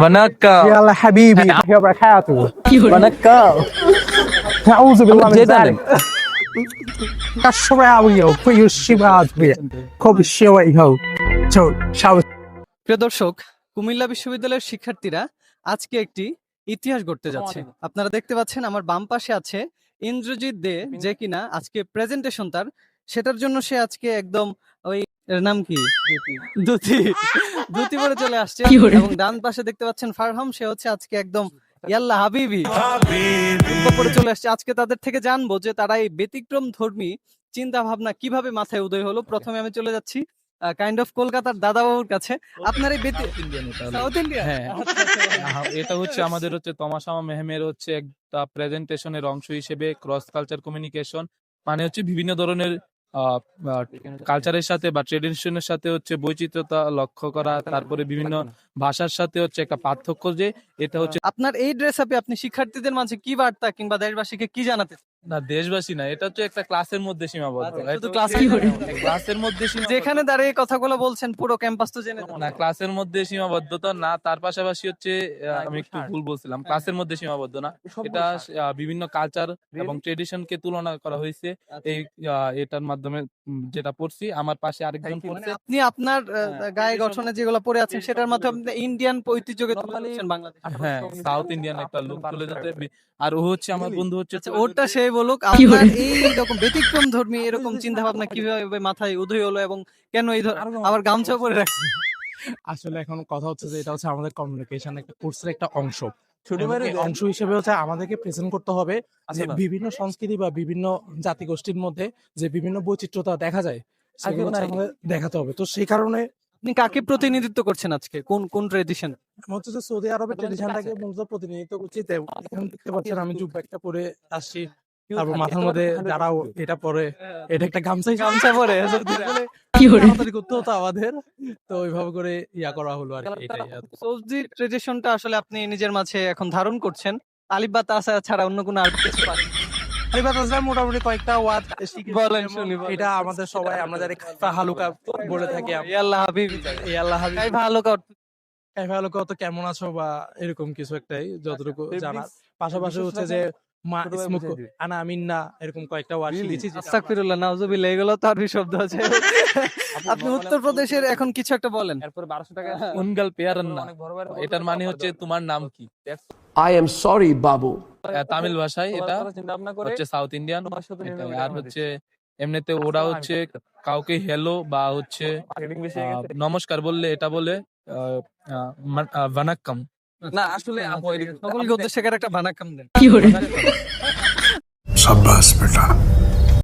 Vanakkam. يلا حبيبي يا بركاته Vanakkam. أعوذ بالله من যেটা ذلك كشراويو كيوشيبازبي كوبشيويو تو شاو প্রিয় দর্শক, কুমিল্লা বিশ্ববিদ্যালয়ের শিক্ষার্থীরা আজকে একটি ইতিহাস গড়তে যাচ্ছে। আপনারা দেখতে পাচ্ছেন আমার বাম পাশে আছে ইন্দ্রজিৎ দে, যে কিনা আজকে প্রেজেন্টেশন তার, সেটার জন্য সে আজকে একদম ওই এর নাম কি ধুতি ধুতি পরে চলে আসছে। এবং ডান পাশে দেখতে পাচ্ছেন ফারহাম, সে হচ্ছে আজকে একদম ইয়াল্লা হাবিবি পরে চলে আসছে। আজকে তাদের থেকে জানবো যে তারা এই ব্যতিক্রম ধর্মী চিন্তা ভাবনা কিভাবে মাথায় উদয় হলো। প্রথমে আমি চলে যাচ্ছি কাইন্ড অফ কলকাতার দাদাবাবুর কাছে। আপনার এই সাউথ ইন্ডিয়া, হ্যাঁ, এটা হচ্ছে আমাদের হচ্ছে তমাশামা মেহমের হচ্ছে একটা প্রেজেন্টেশনের অংশ হিসেবে ক্রস কালচার কমিউনিকেশন, মানে হচ্ছে বিভিন্ন ধরনের কালচারের সাথে বা ট্রেডিশনের সাথে হচ্ছে বৈচিত্র্যতা লক্ষ্য করা, তারপরে বিভিন্ন ভাষার সাথে হচ্ছে একটা পার্থক্য, যে এটা হচ্ছে আপনার এই ড্রেস আপে আপনি শিক্ষার্থীদের মাঝে কি বার্তা কিংবা দেশবাসীকে কি জানাতে চান? না দেশবাসী না, এটা হচ্ছে একটা ক্লাসের মধ্যে সীমাবদ্ধ। শুধু ক্লাসেই করে? ক্লাসের মধ্যে যেখানে দাঁড়িয়ে কথাগুলো বলছেন পুরো ক্যাম্পাস তো জেনে যাবে। না, ক্লাসের মধ্যে সীমাবদ্ধতা না, তার পাশাপাশি হচ্ছে আমি একটু ভুল বলছিলাম, ক্লাসের মধ্যে সীমাবদ্ধ না, এটা বিভিন্ন কালচার এবং ট্রেডিশনকে তুলনা করা হয়েছে এই এটার মাধ্যমে। যেটা পড়ছি, আমার পাশে আরেকজন পড়ছে। আপনি আপনার গায়ে গঠনে যেগুলো পরে আছেন সেটার মাধ্যমে আপনি ইন্ডিয়ান ঐতিহ্যকে তুলে ধরছেন বাংলাদেশ। হ্যাঁ, সাউথ ইন্ডিয়ান একটা লুক তুলে যাতে। আর ও হচ্ছে আমার বন্ধু হচ্ছে আচ্ছা, ওটা সেই বলুক, আপনার এই রকম ব্যতিক্রম ধর্মী এরকম চিন্তা ভাবনা কিভাবে মাথায় উদয় হলো এবং কেন এই আবার গামছা পরে রাখছেন? আসলে এখন কথা হচ্ছে যে এটা হচ্ছে আমাদের কমিউনিকেশন একটা কোর্সের একটা অংশ। এই অংশ হিসেবে হচ্ছে আমাদেরকে প্রেজেন্ট করতে হবে যে বিভিন্ন সংস্কৃতি বা বিভিন্ন জাতিগোষ্ঠীর মধ্যে যে বিভিন্ন বৈচিত্র্যতা দেখা যায় সেগুলো হচ্ছে আমাদের দেখাতে হবে। তো সেই কারণে আপনি কাকে প্রতিনিধিত্ব করছেন আজকে, কোন কোন ট্রেডিশন? হচ্ছে যে সৌদি আরবের ট্রেডিশনটাকে মূলত প্রতিনিধিত্ব করছি। এখানে দেখতে পাচ্ছেন আমি জুব্বা একটা পরে আসছি, তারপর মাথার মধ্যে যারাও এটা পরে, এটা একটা গামছা পরে তাড়াতাড়ি করতে হতো আমাদের, তো ওইভাবে করে ইয়া করা হলো আর কি। এটাই সৌদি ট্রেডিশনটা আসলে আপনি নিজের মাঝে এখন ধারণ করছেন, আলিফ বা তাসা ছাড়া অন্য কোনো আর কিছু পারেন? মোটামুটি কয়েকটা ওয়ার্ড বলেন শুনি, বলেন। এটা আমাদের সবাই আমরা যারা খাইফা হালুকা বলে থাকি। ইয়াল্লাহ হাবিবি, আল্লাহ হাবিব, কাইফা হালুকা খাইফা হালুকা তো কেমন আছো বা এরকম কিছু একটাই যতটুকু জানার। পাশাপাশি হচ্ছে যে মা ইসমুক আনা মিন্না এরকম কয়েকটা ওয়ার্ড শিখেছি। আস্তাগফিরুল্লাহ, নাউজুবিল্লাহ, এগুলো তো আরবি শব্দ আছে। আপনি উত্তরপ্রদেশের এখন কিছু একটা বলেন। এরপর 1200 টাকা উনগাল পেয়ারান না, এটার মানে হচ্ছে তোমার নাম কি। I am sorry, Babu. Tamil ভাষায় এটা হচ্ছে সাউথ ইন্ডিয়ান। আর হচ্ছে এমনিতে ওরা হচ্ছে কাউকে হেলো বা হচ্ছে নমস্কার বললে এটা বলে ভানাক্কাম। না আসলে সকলকে উদ্দেশ্যে একটা বানাক্কাম দেন। शाबाश बेटा।